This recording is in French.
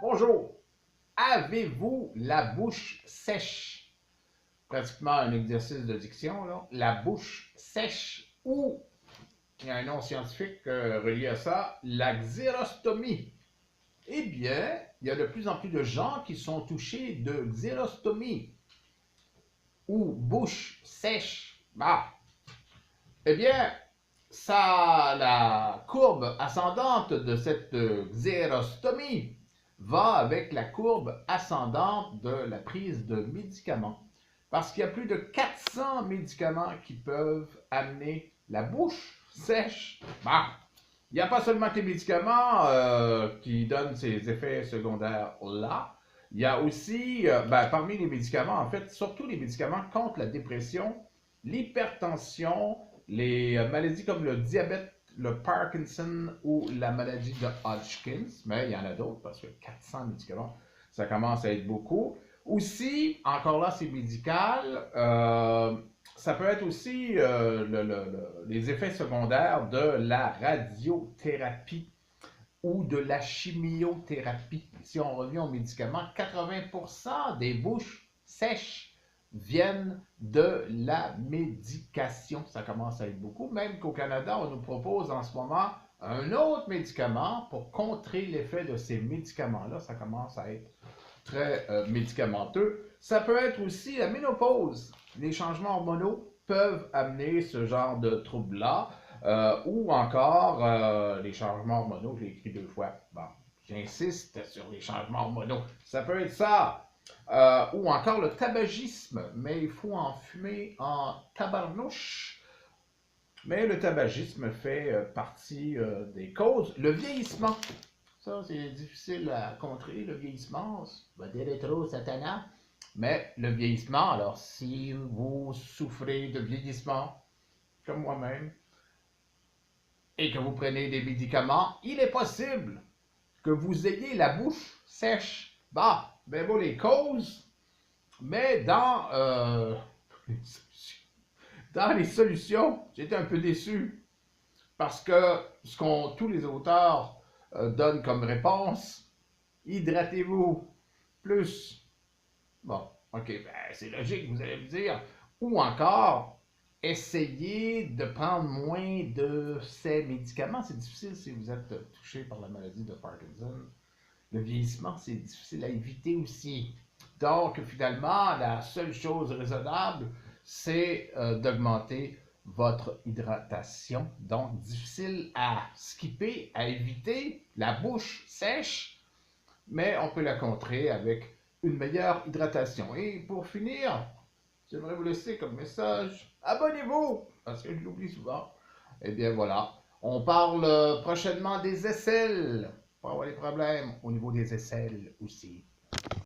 Bonjour. Avez-vous la bouche sèche? Pratiquement un exercice de diction, là. La bouche sèche ou, il y a un nom scientifique relié à ça, la xérostomie. Eh bien, il y a de plus en plus de gens qui sont touchés de xérostomie ou bouche sèche. Eh bien, la courbe ascendante de cette xérostomie va avec la courbe ascendante de la prise de médicaments. Parce qu'il y a plus de 400 médicaments qui peuvent amener la bouche sèche. Il n'y a pas seulement que les médicaments qui donnent ces effets secondaires-là. Il y a aussi, parmi les médicaments, en fait, surtout les médicaments contre la dépression, l'hypertension, les maladies comme le diabète, le Parkinson ou la maladie de Hodgkin, mais il y en a d'autres parce que 400 médicaments, ça commence à être beaucoup. Aussi, encore là, c'est médical. Ça peut être aussi les effets secondaires de la radiothérapie ou de la chimiothérapie. Si on revient aux médicaments, 80% des bouches sèches viennent de la médication. Ça commence à être beaucoup. Même qu'au Canada, on nous propose en ce moment un autre médicament pour contrer l'effet de ces médicaments-là. Ça commence à être très médicamenteux. Ça peut être aussi la ménopause. Les changements hormonaux peuvent amener ce genre de troubles-là. Ou encore les changements hormonaux, j'ai écrit 2 fois. Bon, j'insiste sur les changements hormonaux. Ça peut être ça. Ou encore le tabagisme, mais il faut en fumer en tabarnouche. Mais le tabagisme fait partie des causes. Le vieillissement, ça c'est difficile à contrer, le vieillissement. Va dire rétro satana. Mais le vieillissement, alors si vous souffrez de vieillissement, comme moi-même, et que vous prenez des médicaments, il est possible que vous ayez la bouche sèche. Ben vous les causes, mais dans les solutions, j'étais un peu déçu parce que tous les auteurs donnent comme réponse, hydratez-vous plus. Bon, ok, c'est logique, vous allez me dire. Ou encore, essayez de prendre moins de ces médicaments. C'est difficile si vous êtes touché par la maladie de Parkinson. Le vieillissement, c'est difficile à éviter aussi. Donc, finalement, la seule chose raisonnable, c'est d'augmenter votre hydratation. Donc, difficile à skipper, à éviter. La bouche sèche, mais on peut la contrer avec une meilleure hydratation. Et pour finir, j'aimerais vous laisser comme message, abonnez-vous, parce que je l'oublie souvent. Eh bien voilà, on parle prochainement des aisselles, pour avoir les problèmes au niveau des aisselles aussi.